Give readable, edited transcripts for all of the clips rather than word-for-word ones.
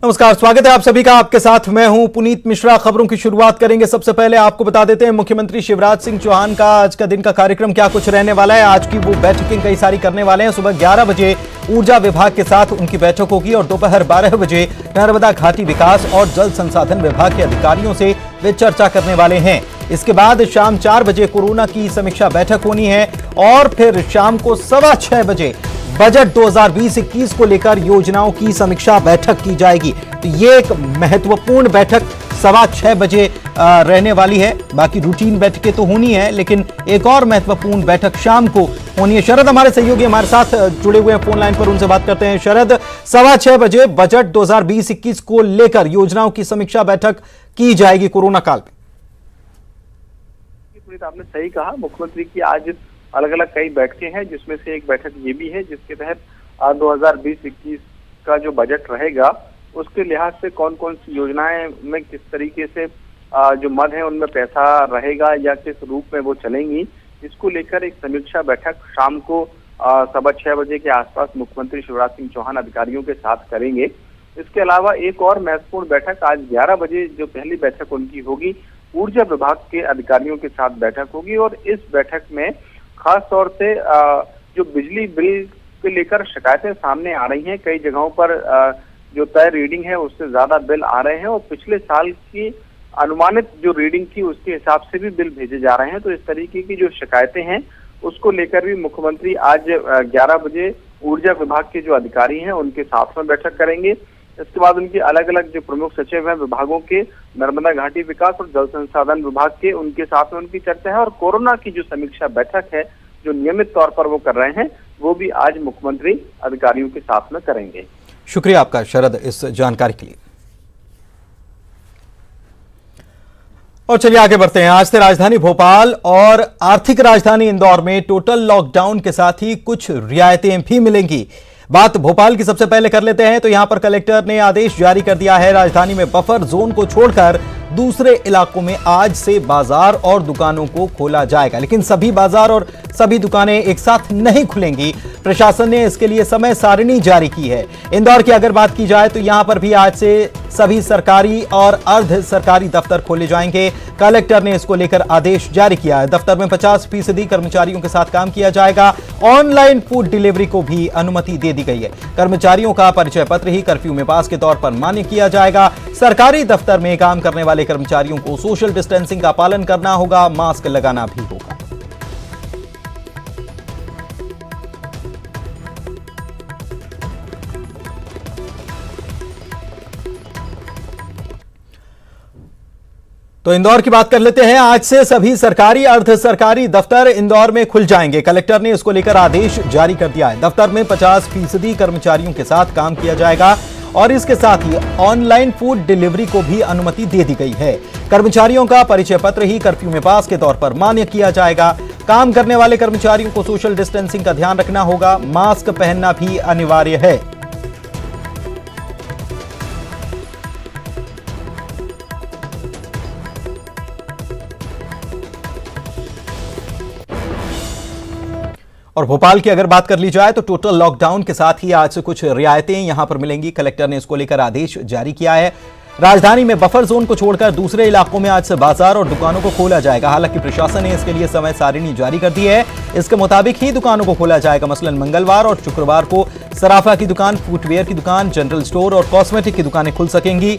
नमस्कार, स्वागत है आप सभी का। आपके साथ मैं हूं पुनीत मिश्रा। खबरों की शुरुआत करेंगे। सबसे पहले आपको बता देते हैं मुख्यमंत्री शिवराज सिंह चौहान का आज का दिन का कार्यक्रम क्या कुछ रहने वाला है। आज की वो बैठकें कई सारी करने वाले हैं। सुबह 11 बजे ऊर्जा विभाग के साथ उनकी बैठक होगी और दोपहर 12 बजे नर्मदा घाटी विकास और जल संसाधन विभाग के अधिकारियों से वे चर्चा करने वाले हैं। इसके बाद शाम 4 बजे कोरोना की समीक्षा बैठक होनी है और फिर शाम को 6:15 बजे बजट 2020-21 को लेकर योजनाओं की समीक्षा बैठक की जाएगी। तो ये एक महत्वपूर्ण बैठक 6:15 बजे रहने वाली है। बाकी रूटीन बैठकें तो होनी है, लेकिन एक और महत्वपूर्ण बैठक शाम को होनी है। शरद हमारे सहयोगी हमारे साथ जुड़े हुए हैं फोन लाइन पर, उनसे बात करते हैं। शरद, 6:15 बजे बजट 2020-21 को लेकर योजनाओं की समीक्षा बैठक की जाएगी कोरोना काल में। आपने सही कहा, मुख्यमंत्री की आज अलग अलग कई बैठकें हैं, जिसमें से एक बैठक ये भी है जिसके तहत 2020-21 का जो बजट रहेगा उसके लिहाज से कौन कौन सी योजनाएं में किस तरीके से जो मद है उनमें पैसा रहेगा या किस रूप में वो चलेंगी, इसको लेकर एक समीक्षा बैठक शाम को 6:15 बजे के आसपास मुख्यमंत्री शिवराज सिंह चौहान अधिकारियों के साथ करेंगे। इसके अलावा एक और महत्वपूर्ण बैठक आज 11 बजे जो पहली बैठक उनकी होगी, ऊर्जा विभाग के अधिकारियों के साथ बैठक होगी और इस बैठक में खास तौर से जो बिजली बिल को लेकर शिकायतें सामने आ रही हैं, कई जगहों पर जो तय रीडिंग है उससे ज्यादा बिल आ रहे हैं और पिछले साल की अनुमानित जो रीडिंग थी उसके हिसाब से भी बिल भेजे जा रहे हैं। तो इस तरीके की जो शिकायतें हैं उसको लेकर भी मुख्यमंत्री आज 11 बजे ऊर्जा विभाग के जो अधिकारी हैं उनके साथ में बैठक करेंगे। इसके बाद उनके अलग अलग जो प्रमुख सचिव हैं विभागों के, नर्मदा घाटी विकास और जल संसाधन विभाग के, उनके साथ में उनकी चर्चा है और कोरोना की जो समीक्षा बैठक है जो नियमित तौर पर वो कर रहे हैं वो भी आज मुख्यमंत्री अधिकारियों के साथ में करेंगे। शुक्रिया आपका शरद इस जानकारी के लिए। और चलिए आगे बढ़ते हैं। आज से राजधानी भोपाल और आर्थिक राजधानी इंदौर में टोटल लॉकडाउन के साथ ही कुछ रियायतें भी मिलेंगी। बात भोपाल की सबसे पहले कर लेते हैं। तो यहां पर कलेक्टर ने आदेश जारी कर दिया है। राजधानी में बफर जोन को छोड़कर दूसरे इलाकों में आज से बाजार और दुकानों को खोला जाएगा, लेकिन सभी बाजार और सभी दुकानें एक साथ नहीं खुलेंगी। प्रशासन ने इसके लिए समय सारिणी जारी की है। इंदौर की अगर बात की जाए तो यहां पर भी आज से सभी सरकारी और अर्ध सरकारी दफ्तर खोले जाएंगे। कलेक्टर ने इसको लेकर आदेश जारी किया है। दफ्तर में 50% कर्मचारियों के साथ काम किया जाएगा। ऑनलाइन फूड डिलीवरी को भी अनुमति दे दी गई है। कर्मचारियों का परिचय पत्र ही कर्फ्यू में पास के तौर पर मान्य किया जाएगा। सरकारी दफ्तर में काम करने वाले कर्मचारियों को सोशल डिस्टेंसिंग का पालन करना होगा, मास्क लगाना भी होगा। तो इंदौर की बात कर लेते हैं। आज से सभी सरकारी अर्ध सरकारी दफ्तर इंदौर में खुल जाएंगे। कलेक्टर ने इसको लेकर आदेश जारी कर दिया है। दफ्तर में 50% कर्मचारियों के साथ काम किया जाएगा और इसके साथ ही ऑनलाइन फूड डिलीवरी को भी अनुमति दे दी गई है। कर्मचारियों का परिचय पत्र ही कर्फ्यू में पास के तौर पर मान्य किया जाएगा। काम करने वाले कर्मचारियों को सोशल डिस्टेंसिंग का ध्यान रखना होगा, मास्क पहनना भी अनिवार्य है। और भोपाल की अगर बात कर ली जाए तो टोटल लॉकडाउन के साथ ही आज से कुछ रियायतें यहां पर मिलेंगी। कलेक्टर ने इसको लेकर आदेश जारी किया है। राजधानी में बफर जोन को छोड़कर दूसरे इलाकों में आज से बाजार और दुकानों को खोला जाएगा। हालांकि प्रशासन ने इसके लिए समय सारिणी जारी कर दी है। इसके मुताबिक ही दुकानों को खोला जाएगा। मसलन मंगलवार और शुक्रवार को सराफा की दुकान, फुटवेयर की दुकान, जनरल स्टोर और कॉस्मेटिक की दुकानें खुल सकेंगी,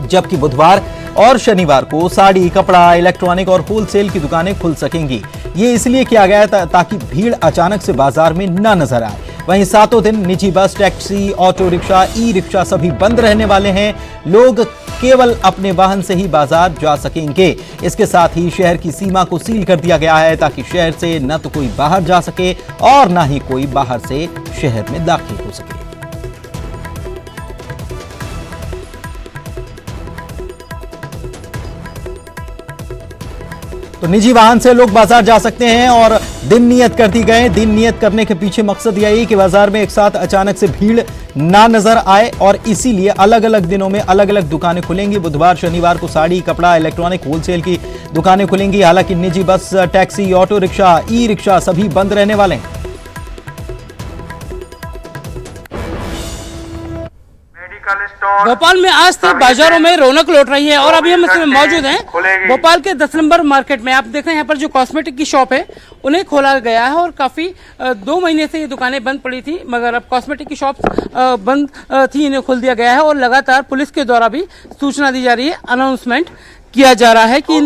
जबकि बुधवार और शनिवार को साड़ी, कपड़ा, इलेक्ट्रॉनिक और होलसेल की दुकानें खुल सकेंगी। ये इसलिए किया गया है ताकि भीड़ अचानक से बाजार में न नजर आए। वहीं सातों दिन निजी बस, taxi, auto rickshaw, e rickshaw सभी बंद रहने वाले हैं। लोग केवल अपने वाहन से ही बाजार जा सकेंगे। इसके साथ ही शहर की सीमा को सील कर दिया गया है ताकि शहर से न तो कोई बाहर जा सके और न ही कोई बाहर से शहर में दाखिल हो सके। तो निजी वाहन से लोग बाजार जा सकते हैं और दिन नियत कर दी गए। दिन नियत करने के पीछे मकसद यही कि बाजार में एक साथ अचानक से भीड़ ना नजर आए और इसीलिए अलग अलग दिनों में अलग अलग दुकानें खुलेंगी। बुधवार शनिवार को साड़ी, कपड़ा, इलेक्ट्रॉनिक, होलसेल की दुकानें खुलेंगी। हालांकि निजी बस, taxi, auto rickshaw, e rickshaw सभी बंद रहने वाले हैं। भोपाल में आज से बाजारों में रौनक लौट रही है और अभी हम इसमें मौजूद हैं भोपाल के 10 नंबर मार्केट में। आप देख रहे हैं यहाँ पर जो कॉस्मेटिक की शॉप है उन्हें खोला गया है और काफी 2 महीने से ये दुकानें बंद पड़ी थी, मगर अब कॉस्मेटिक की शॉप बंद थी, इन्हें खोल दिया गया है और लगातार पुलिस के द्वारा भी सूचना दी जा रही है, अनाउंसमेंट किया जा रहा है कि इन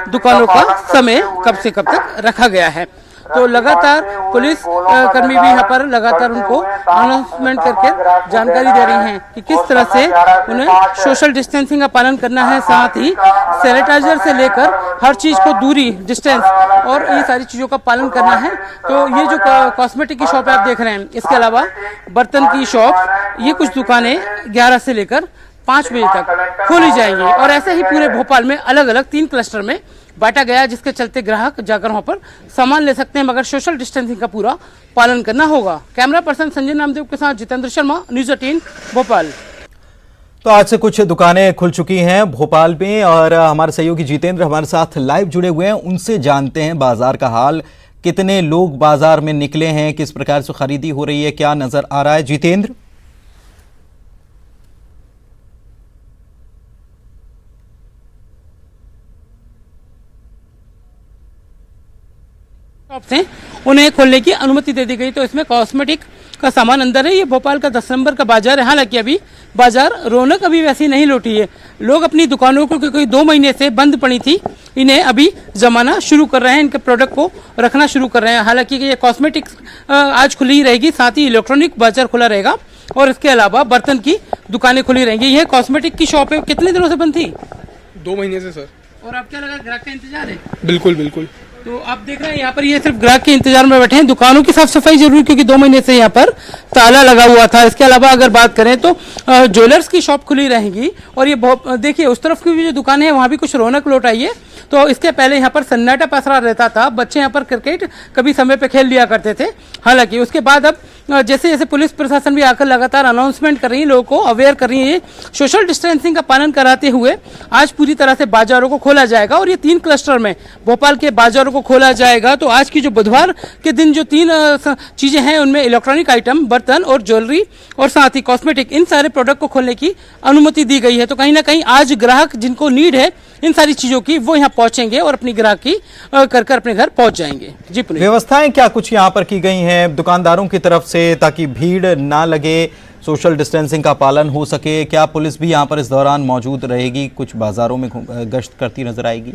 दुकानों का समय कब से कब तक रखा गया है। तो लगातार पुलिस कर्मी भी यहाँ पर लगातार उनको अनाउंसमेंट करके जानकारी दे रही हैं कि किस तरह से उन्हें सोशल डिस्टेंसिंग का पालन करना है, साथ ही सैनिटाइजर से लेकर हर चीज को दूरी, डिस्टेंस और ये सारी चीजों का पालन करना है। तो ये जो कॉस्मेटिक की शॉप आप देख रहे हैं, इसके अलावा बर्तन की शॉप, ये कुछ दुकानें 11 से लेकर 5 बजे तक खोली जाएंगी और ऐसे ही पूरे भोपाल में अलग अलग 3 क्लस्टर में बांटा गया, जिसके चलते ग्राहक जाकर वहां पर सामान ले सकते हैं, मगर सोशल डिस्टेंसिंग का पूरा पालन करना होगा। कैमरा पर्सन संजय नामदेव के साथ जितेंद्र शर्मा, न्यूज़ 18 भोपाल। तो आज से कुछ दुकानें खुल चुकी हैं भोपाल में और हमारे सहयोगी जितेंद्र हमारे साथ लाइव जुड़े हुए हैं, उनसे जानते हैं बाजार का हाल, कितने लोग बाजार में निकले हैं, किस प्रकार से खरीदी हो रही है, क्या नजर आ रहा है। जितेंद्र, से उन्हें खोलने की अनुमति दे दी गई। तो इसमें कॉस्मेटिक का सामान अंदर है। ये भोपाल का 10 नंबर का बाजार है। हालांकि अभी बाजार रौनक अभी वैसी नहीं लौटी है। लोग अपनी दुकानों को क्योंकि 2 महीने से बंद पड़ी थी, इन्हें अभी जमाना शुरू कर रहे हैं, इनके प्रोडक्ट को रखना शुरू कर रहे हैं। हालांकि ये कॉस्मेटिक्स आज खुली रहेगी, साथ ही इलेक्ट्रॉनिक बाजार खुला रहेगा और इसके अलावा बर्तन की दुकानें खुली रहेंगी। यह कॉस्मेटिक की शॉप है, कितने दिनों से बंद थी? 2 महीने से सर। और आप क्या लगा, ग्राहक का इंतजार है? बिल्कुल बिल्कुल। तो आप देख रहे हैं यहाँ पर ये सिर्फ ग्राहक के इंतजार में बैठे हैं। दुकानों की साफ सफाई जरूरी, क्योंकि 2 महीने से यहाँ पर ताला लगा हुआ था। इसके अलावा अगर बात करें तो ज्वेलर्स की शॉप खुली रहेंगी और ये देखिए उस तरफ की भी जो दुकान है वहाँ भी कुछ रौनक लौट आई है। तो इसके पहले यहाँ पर सन्नाटा पसरा रहता था, बच्चे यहाँ पर क्रिकेट कभी समय पे खेल लिया करते थे। हालांकि उसके बाद अब जैसे जैसे पुलिस प्रशासन भी आकर लगातार अनाउंसमेंट कर रही है, लोगों को अवेयर कर रही है, सोशल डिस्टेंसिंग का पालन कराते हुए आज पूरी तरह से बाजारों को खोला जाएगा और ये 3 क्लस्टर में भोपाल के बाजारों को खोला जाएगा। तो आज की जो बुधवार के दिन जो 3 चीजें हैं उनमें इलेक्ट्रॉनिक आइटम, बर्तन और ज्वेलरी और साथ ही कॉस्मेटिक, इन सारे प्रोडक्ट को खोलने की अनुमति दी गई है। तो कहीं ना कहीं आज ग्राहक जिनको नीड है इन सारी चीजों की, वो यहाँ पहुंचेंगे और अपनी ग्राहकी कर अपने घर पहुंच जाएंगे। जी, व्यवस्थाएं क्या कुछ यहाँ पर की गई हैं दुकानदारों की तरफ से ताकि भीड़ ना लगे, सोशल डिस्टेंसिंग का पालन हो सके? क्या पुलिस भी यहाँ पर इस दौरान मौजूद रहेगी, कुछ बाजारों में गश्त करती नजर आएगी?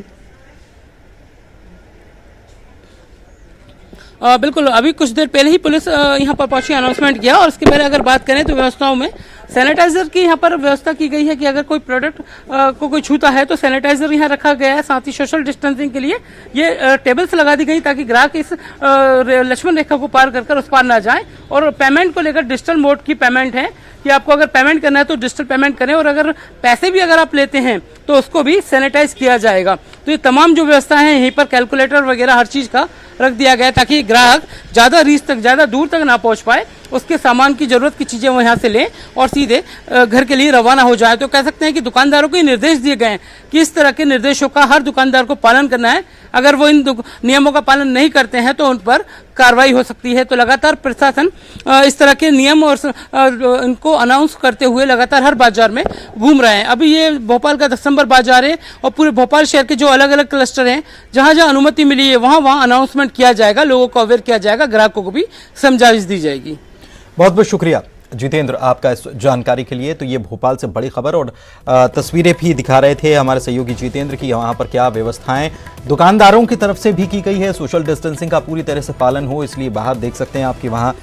बिल्कुल, अभी कुछ देर पहले ही पुलिस यहाँ पर पहुंची, अनाउंसमेंट किया। और इसके पहले अगर बात करें तो व्यवस्थाओं में सैनिटाइजर की यहाँ पर व्यवस्था की गई है कि अगर कोई प्रोडक्ट को कोई छूता है तो सैनिटाइजर यहाँ रखा गया है। साथ ही सोशल डिस्टेंसिंग के लिए ये टेबल्स लगा दी गई ताकि ग्राहक इस लक्ष्मण रेखा को पार कर उस पार ना जाए। और पेमेंट को लेकर डिजिटल मोड की पेमेंट है कि आपको अगर पेमेंट करना है तो डिजिटल पेमेंट करें और अगर पैसे भी अगर आप लेते हैं तो उसको भी सैनिटाइज किया जाएगा। तो ये तमाम जो व्यवस्था है यहीं पर कैलकुलेटर वगैरह हर चीज का रख दिया गया है ताकि ग्राहक ज्यादा रीच तक, ज्यादा दूर तक ना पहुंच पाए, उसके सामान की जरूरत की चीजें वो यहाँ से लें और सीधे घर के लिए रवाना हो जाए। तो कह सकते हैं कि दुकानदारों को ये निर्देश दिए गए हैं कि इस तरह के निर्देशों का हर दुकानदार को पालन करना है। अगर वो इन नियमों का पालन नहीं करते हैं तो उन पर कार्रवाई हो सकती है। तो लगातार प्रशासन इस तरह के नियम और इनको अनाउंस करते हुए लगातार हर बाजार में घूम रहे हैं। अभी ये भोपाल का 10 नंबर बाजार है और पूरे भोपाल शहर के जो अलग अलग क्लस्टर हैं, जहां जहां अनुमति मिली है वहां अनाउंसमेंट किया जाएगा, लोगों को अवेयर किया जाएगा, ग्राहकों को भी समझाइश दी जाएगी। बहुत बहुत शुक्रिया जितेंद्र आपका इस जानकारी के लिए। तो ये भोपाल से बड़ी खबर और तस्वीरें भी दिखा रहे थे हमारे सहयोगी जितेंद्र की वहाँ पर क्या व्यवस्थाएं दुकानदारों की तरफ से भी की गई है, सोशल डिस्टेंसिंग का पूरी तरह से पालन हो, इसलिए बाहर देख सकते हैं आपके वहाँ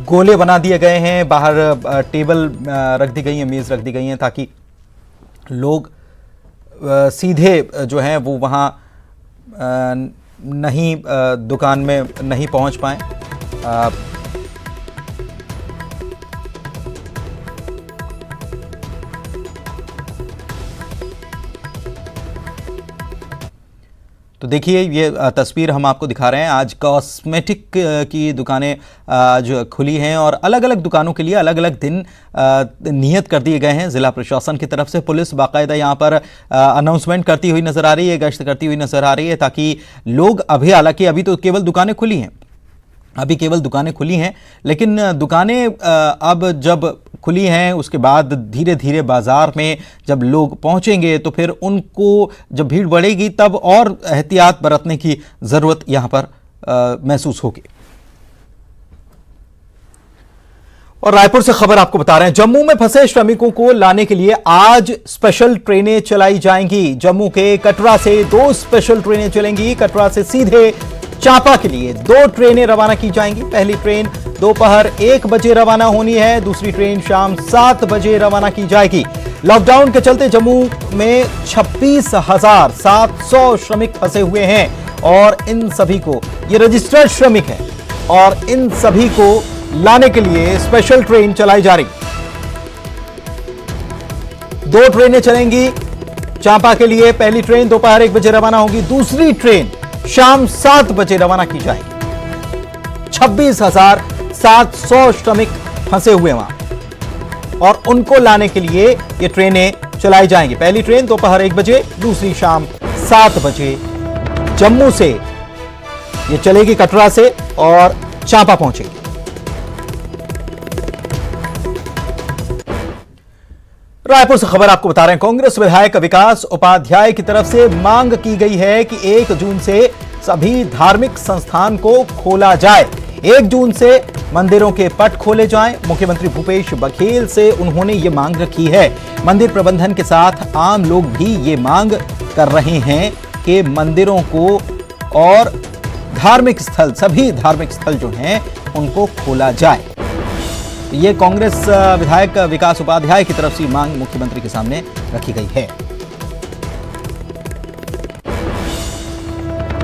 गोले बना दिए गए हैं, बाहर टेबल रख दी गई है, मेज़ रख दी गई हैं ताकि लोग सीधे जो हैं वो वहाँ नहीं दुकान में नहीं पहुँच पाएँ। तो देखिए ये तस्वीर हम आपको दिखा रहे हैं। आज कॉस्मेटिक की दुकानें आज खुली हैं और अलग अलग दुकानों के लिए अलग अलग दिन नियत कर दिए गए हैं। ज़िला प्रशासन की तरफ से पुलिस बाकायदा यहाँ पर अनाउंसमेंट करती हुई नज़र आ रही है, गश्त करती हुई नज़र आ रही है ताकि लोग हालांकि अभी तो केवल दुकानें खुली हैं, लेकिन दुकानें अब जब खुली हैं, उसके बाद धीरे धीरे बाजार में जब लोग पहुंचेंगे तो फिर उनको जब भीड़ बढ़ेगी तब और एहतियात बरतने की ज़रूरत यहां पर महसूस होगी। और रायपुर से खबर आपको बता रहे हैं, जम्मू में फंसे श्रमिकों को लाने के लिए आज स्पेशल ट्रेनें चलाई जाएंगी। जम्मू के कटरा से 2 स्पेशल ट्रेनें चलेंगी। कटरा से सीधे चांपा के लिए 2 ट्रेनें रवाना की जाएंगी। पहली ट्रेन दोपहर 1 बजे रवाना होनी है, दूसरी ट्रेन शाम 7 बजे रवाना की जाएगी। लॉकडाउन के चलते जम्मू में 26,700 श्रमिक फंसे हुए हैं और इन सभी को, ये रजिस्टर्ड श्रमिक हैं और इन सभी को लाने के लिए स्पेशल ट्रेन चलाई जा रही। 2 ट्रेनें चलेंगी चांपा के लिए। पहली ट्रेन दोपहर 1 बजे रवाना होगी, दूसरी ट्रेन शाम 7 बजे रवाना की जाएगी। 26,700 श्रमिक फंसे हुए वहां और उनको लाने के लिए ये ट्रेनें चलाई जाएंगी। पहली ट्रेन दोपहर 1 बजे, दूसरी शाम 7 बजे जम्मू से ये चलेगी, कटरा से और चांपा पहुंचेगी। रायपुर से खबर आपको बता रहे हैं, कांग्रेस विधायक विकास उपाध्याय की तरफ से मांग की गई है कि 1 जून से सभी धार्मिक संस्थान को खोला जाए। 1 जून से मंदिरों के पट खोले जाएं। मुख्यमंत्री भूपेश बघेल से उन्होंने ये मांग रखी है। मंदिर प्रबंधन के साथ आम लोग भी ये मांग कर रहे हैं कि मंदिरों को और धार्मिक स्थल, सभी धार्मिक स्थल जो हैं उनको खोला जाए। ये कांग्रेस विधायक विकास उपाध्याय की तरफ से मांग मुख्यमंत्री के सामने रखी गई है।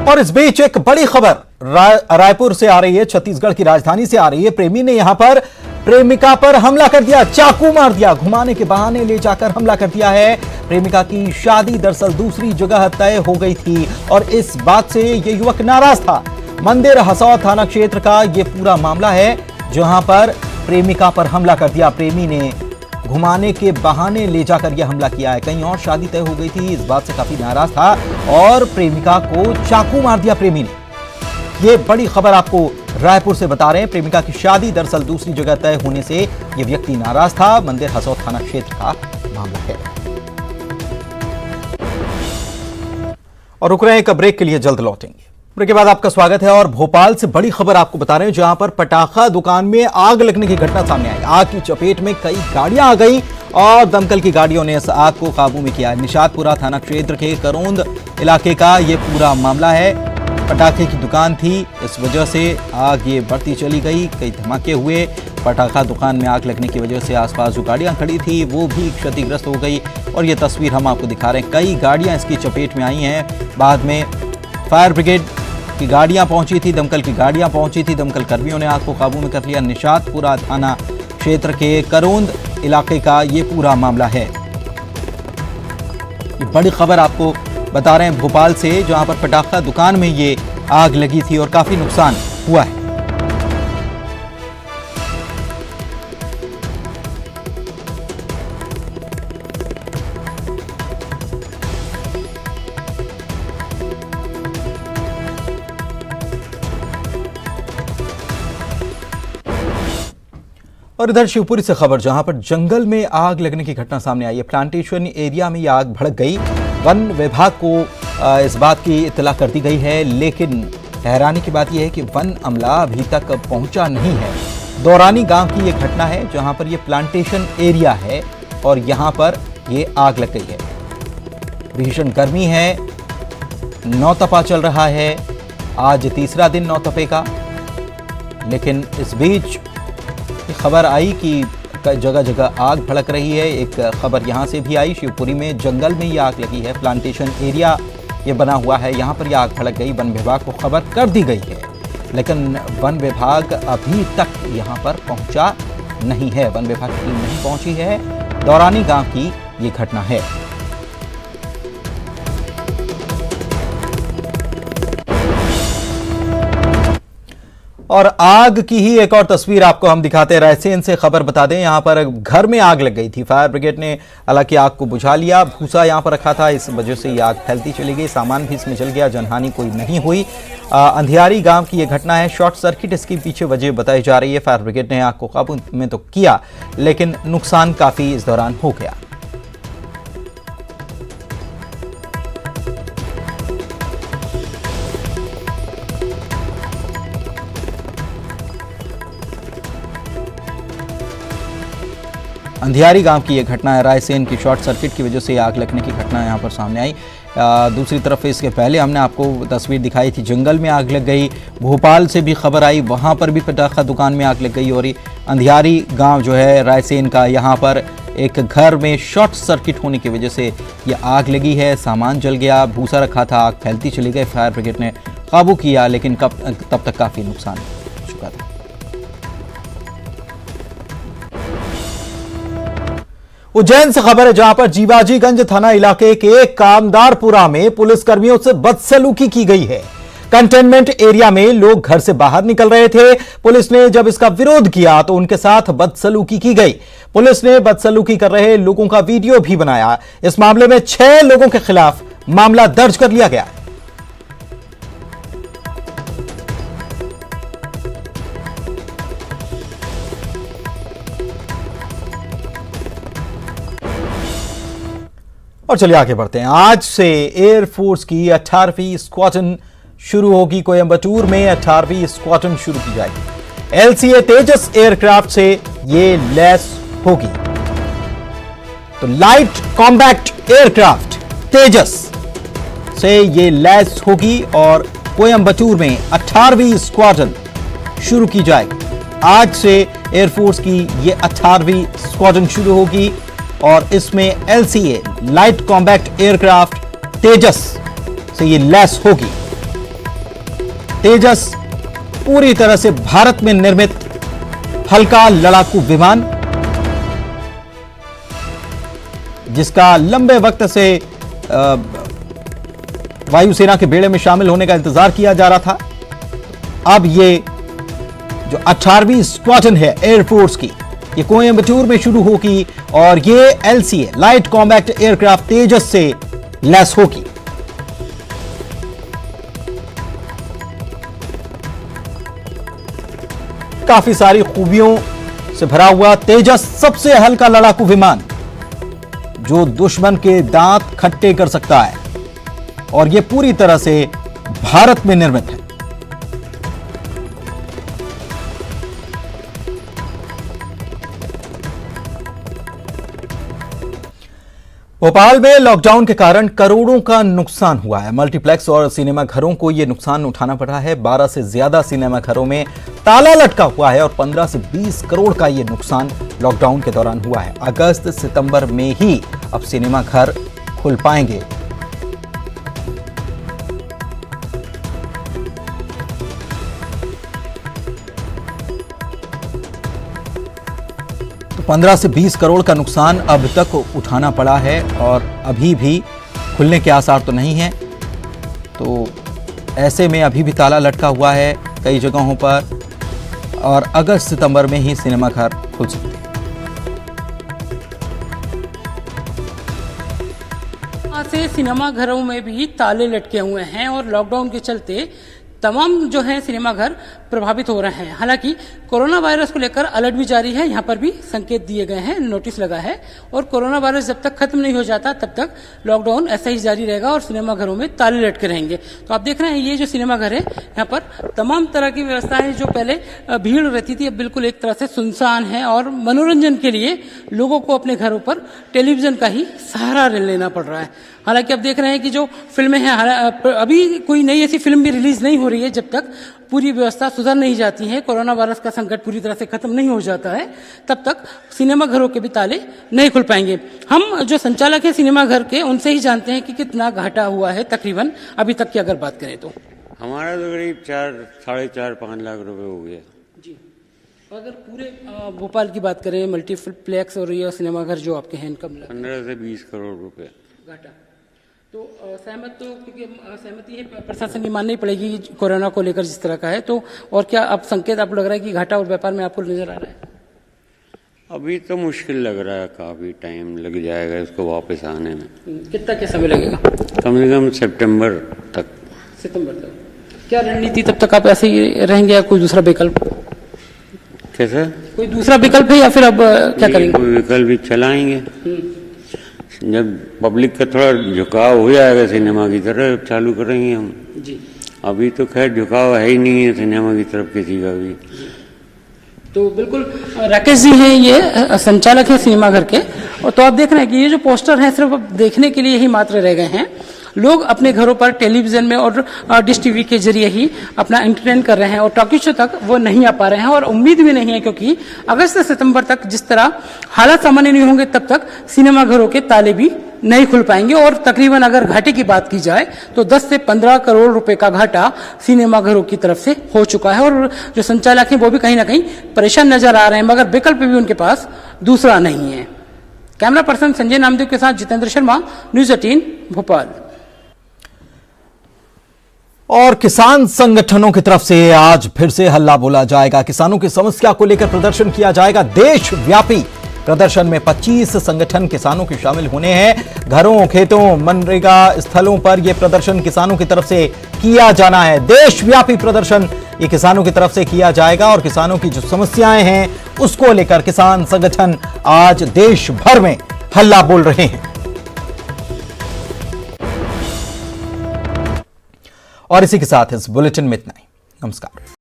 और इस बीच एक बड़ी खबर रायपुर से आ रही है, छत्तीसगढ़ की राजधानी से आ रही है। प्रेमी ने यहां पर प्रेमिका पर हमला कर दिया, चाकू मार दिया, घुमाने के बहाने ले जाकर हमला कर दिया है। प्रेमिका की शादी दरअसल दूसरी जगह तय हो गई थी और इस बात से यह युवक नाराज था। मंदिर हसौद थाना क्षेत्र का यह पूरा मामला है, जहां पर प्रेमिका पर हमला कर दिया। प्रेमी ने घुमाने के बहाने ले जाकर यह हमला किया है। कहीं और शादी तय हो गई थी, इस बात से काफी नाराज था और प्रेमिका को चाकू मार दिया प्रेमी ने। यह बड़ी खबर आपको रायपुर से बता रहे हैं। प्रेमिका की शादी दरअसल दूसरी जगह तय होने से यह व्यक्ति नाराज था। मंदिर हसौद थाना क्षेत्र का मामला है। और रुक रहे हैं, एक ब्रेक के लिए जल्द लौटेंगे। ब्रेक के बाद आपका स्वागत है। और भोपाल से बड़ी खबर आपको बता रहे हैं, जहां पर पटाखा दुकान में आग लगने की घटना सामने आई। आग की चपेट में कई गाड़ियां आ गई और दमकल की गाड़ियों ने इस आग को काबू में किया। निशातपुरा थाना क्षेत्र के करोंद इलाके का यह पूरा मामला है। पटाखे की दुकान थी, इस वजह से आग ये बढ़ती चली गई। कई धमाके हुए। पटाखा दुकान में आग लगने की वजह से आसपास जो गाड़ियां खड़ी थी वो भी क्षतिग्रस्त हो गई। और ये तस्वीर हम आपको दिखा रहे हैं, कई गाड़ियां इसकी चपेट में आई हैं। बाद में फायर ब्रिगेड की गाड़ियां पहुंची थी, दमकल की गाड़ियां पहुंची थी। दमकल कर्मियों ने आग को काबू में कर लिया। निशातपुरा थाना क्षेत्र के करोंद इलाके का ये पूरा मामला है। ये बड़ी खबर आपको बता रहे हैं भोपाल से, जहां पर पटाखा दुकान में ये आग लगी थी और काफी नुकसान हुआ है। और इधर शिवपुरी से खबर, जहां पर जंगल में आग लगने की घटना सामने आई है। प्लांटेशन एरिया में यह आग भड़क गई। वन विभाग को इस बात की इत्तला कर दी गई है, लेकिन हैरानी की बात यह है कि वन अमला अभी तक पहुंचा नहीं है। दौरानी गांव की यह घटना है, जहां पर यह प्लांटेशन एरिया है और यहां पर यह आग लग गई है। भीषण गर्मी है, नौतपा चल रहा है, आज तीसरा दिन नौतपे का। लेकिन इस बीच खबर आई कि जगह जगह आग भड़क रही है। एक खबर यहां से भी आई, शिवपुरी में जंगल में यह आग लगी है। प्लांटेशन एरिया ये बना हुआ है, यहां पर यह आग भड़क गई। वन विभाग को खबर कर दी गई है, लेकिन वन विभाग अभी तक यहां पर पहुंचा नहीं है। वन विभाग की टीम नहीं पहुंची है। दौरानी गांव की ये घटना है। और आग की ही एक और तस्वीर आपको हम दिखाते हैं। रायसेन से खबर बता दें, यहां पर घर में आग लग गई थी। फायर ब्रिगेड ने हालांकि आग को बुझा लिया। भूसा यहां पर रखा था, इस वजह से ये आग फैलती चली गई। सामान भी इसमें जल गया, जनहानि कोई नहीं हुई। अंधियारी गांव की यह घटना है। शॉर्ट सर्किट इसकी पीछे वजह बताई जा रही है। फायर ब्रिगेड ने आग को काबू में तो किया, लेकिन नुकसान काफी इस दौरान हो गया। अंधियारी गांव की यह घटना है। रायसेन की शॉर्ट सर्किट की वजह से आग लगने की घटना यहां पर सामने आई। दूसरी तरफ इसके पहले हमने आपको तस्वीर दिखाई थी, जंगल में आग लग गई। भोपाल से भी खबर आई, वहां पर भी पटाखा दुकान में आग लग गई। और ये अंधियारी गांव जो है रायसेन का, यहां पर एक घर में शॉर्ट सर्किट होने की वजह से ये आग लगी है। सामान जल गया, भूसा रखा था, आग फैलती चली गई। फायर ब्रिगेड ने काबू किया, लेकिन तब तक काफ़ी नुकसान हो चुका था। उज्जैन से खबर है, जहां पर जीवाजीगंज थाना इलाके के कामदारपुरा में पुलिसकर्मियों से बदसलूकी की गई है। कंटेनमेंट एरिया में लोग घर से बाहर निकल रहे थे। पुलिस ने जब इसका विरोध किया तो उनके साथ बदसलूकी की गई। पुलिस ने बदसलूकी कर रहे लोगों का वीडियो भी बनाया। इस मामले में 6 लोगों के खिलाफ मामला दर्ज कर लिया गया। और चलिए आगे बढ़ते हैं। आज से एयरफोर्स की 18वीं स्क्वाड्रन शुरू होगी। कोयंबटूर में 18वीं स्क्वाड्रन शुरू की जाएगी। एलसीए तेजस एयरक्राफ्ट से ये लैस होगी। तो लाइट कॉम्बैक्ट एयरक्राफ्ट तेजस से ये लैस होगी और कोयंबटूर में 18वीं स्क्वाड्रन शुरू की जाएगी। आज से एयरफोर्स की ये 18वीं स्क्वाड्रन शुरू होगी और इसमें एलसीए लाइट कॉम्बैक्ट एयरक्राफ्ट तेजस से ये लैस होगी। तेजस पूरी तरह से भारत में निर्मित हल्का लड़ाकू विमान, जिसका लंबे वक्त से वायुसेना के बेड़े में शामिल होने का इंतजार किया जा रहा था। अब ये जो 18वीं स्क्वाड्रन है एयरफोर्स की, ये कोयंबटूर में शुरू होगी और ये एलसीए लाइट कॉम्बैक्ट एयरक्राफ्ट तेजस से लैस होगी। काफी सारी खूबियों से भरा हुआ तेजस सबसे हल्का लड़ाकू विमान, जो दुश्मन के दांत खट्टे कर सकता है और यह पूरी तरह से भारत में निर्मित है। भोपाल में लॉकडाउन के कारण करोड़ों का नुकसान हुआ है। मल्टीप्लेक्स और सिनेमा घरों को यह नुकसान उठाना पड़ा है। 12 से ज्यादा सिनेमा घरों में ताला लटका हुआ है और 15 से 20 करोड़ का यह नुकसान लॉकडाउन के दौरान हुआ है। अगस्त सितंबर में ही अब सिनेमा घर खुल पाएंगे। तो 15 से 20 करोड़ का नुकसान अब तक उठाना पड़ा है और अभी भी खुलने के आसार तो नहीं है। तो ऐसे में अभी भी ताला लटका हुआ है कई जगहों पर और अगस्त सितंबर में ही सिनेमा घर खुल सकते हैं। आज से सिनेमा घरों में भी ताले लटके हुए हैं और लॉकडाउन के चलते तमाम जो है सिनेमा घर प्रभावित हो रहे हैं। हालांकि कोरोना वायरस को लेकर अलर्ट भी जारी है, यहाँ पर भी संकेत दिए गए हैं, नोटिस लगा है और कोरोना वायरस जब तक खत्म नहीं हो जाता तब तक लॉकडाउन ऐसा ही जारी रहेगा और सिनेमा घरों में ताले लटके रहेंगे। तो आप देख रहे हैं ये जो सिनेमा घर है, यहाँ पर तमाम तरह की व्यवस्था है। जो पहले भीड़ रहती थी अब बिल्कुल एक तरह से सुनसान है और मनोरंजन के लिए लोगों को अपने घरों पर टेलीविजन का ही सहारा लेना पड़ रहा है। हालांकि अब देख रहे हैं कि जो फिल्में हैं, अभी कोई नई ऐसी फिल्म भी रिलीज नहीं हो रही है जब तक पूरी व्यवस्था सुधर नहीं जाती है, कोरोना वायरस का संकट पूरी तरह से खत्म नहीं हो जाता है, तब तक सिनेमा घरों के भी ताले नहीं खुल पाएंगे। हम जो संचालक हैं सिनेमा घर के, उनसे ही जानते हैं कि कितना घाटा हुआ है तकरीबन अभी तक की अगर बात करें तो। हमारा तो करीब 4-5 लाख रुपए हो गया जी। अगर पूरे भोपाल की बात करें, मल्टीप्लेक्स और ये सिनेमा घर जो आपके हैं, इनका 15 से 20 करोड़ रुपए घाटा। तो सहमत तो क्योंकि सहमति है प्रशासन की माननी पड़ेगी कोरोना को लेकर जिस तरह का है, तो और क्या अब संकेत आपको लग रहा है कि घाटा और व्यापार में आपको नजर आ रहा है? अभी तो मुश्किल लग रहा है, काफ़ी टाइम लग जाएगा इसको वापस आने में। कितना क्या समय लगेगा? कम से कम सितंबर तक। सितंबर तक क्या रणनीति तब तक आप ऐसे ही रहेंगे या कोई दूसरा विकल्प? कैसा? कोई दूसरा विकल्प है या फिर अब क्या करेंगे? कोई विकल्प भी चलाएंगे। जब पब्लिक का थोड़ा झुकाव हो जाएगा सिनेमा की तरफ, चालू करेंगे हम जी। अभी तो खैर झुकाव है ही नहीं है सिनेमा की तरफ किसी का भी। तो बिल्कुल राकेश जी हैं, ये संचालक है सिनेमा घर के। और तो आप देख रहे हैं कि ये जो पोस्टर हैं सिर्फ देखने के लिए ही मात्र रह गए हैं। लोग अपने घरों पर टेलीविजन में और डिश टीवी के जरिए ही अपना एंटरटेन कर रहे हैं और टॉकी शो तक वो नहीं आ पा रहे हैं और उम्मीद भी नहीं है, क्योंकि अगस्त से सितंबर तक जिस तरह हालात सामान्य नहीं होंगे तब तक सिनेमा घरों के ताले भी नहीं खुल पाएंगे। और तकरीबन अगर घाटे की बात की जाए तो 10 से 15 करोड़ रुपए का घाटा सिनेमा घरों की तरफ से हो चुका है। और जो संचालक हैं वो भी कहीं ना कहीं परेशान नजर आ रहे हैं, मगर विकल्प भी उनके पास दूसरा नहीं है। कैमरा पर्सन संजय नामदेव के साथ जितेंद्र शर्मा, न्यूज 18 भोपाल। और किसान संगठनों की तरफ से आज फिर से हल्ला बोला जाएगा। किसानों की समस्या को लेकर प्रदर्शन किया जाएगा। देशव्यापी प्रदर्शन में 25 संगठन किसानों के शामिल होने हैं। घरों, खेतों, मनरेगा स्थलों पर यह प्रदर्शन किसानों की तरफ से किया जाना है। देशव्यापी प्रदर्शन ये किसानों की तरफ से किया जाएगा और किसानों की जो समस्याएं हैं उसको लेकर किसान संगठन आज देश भर में हल्ला बोल रहे हैं। और इसी के साथ इस बुलेटिन में इतना ही। नमस्कार।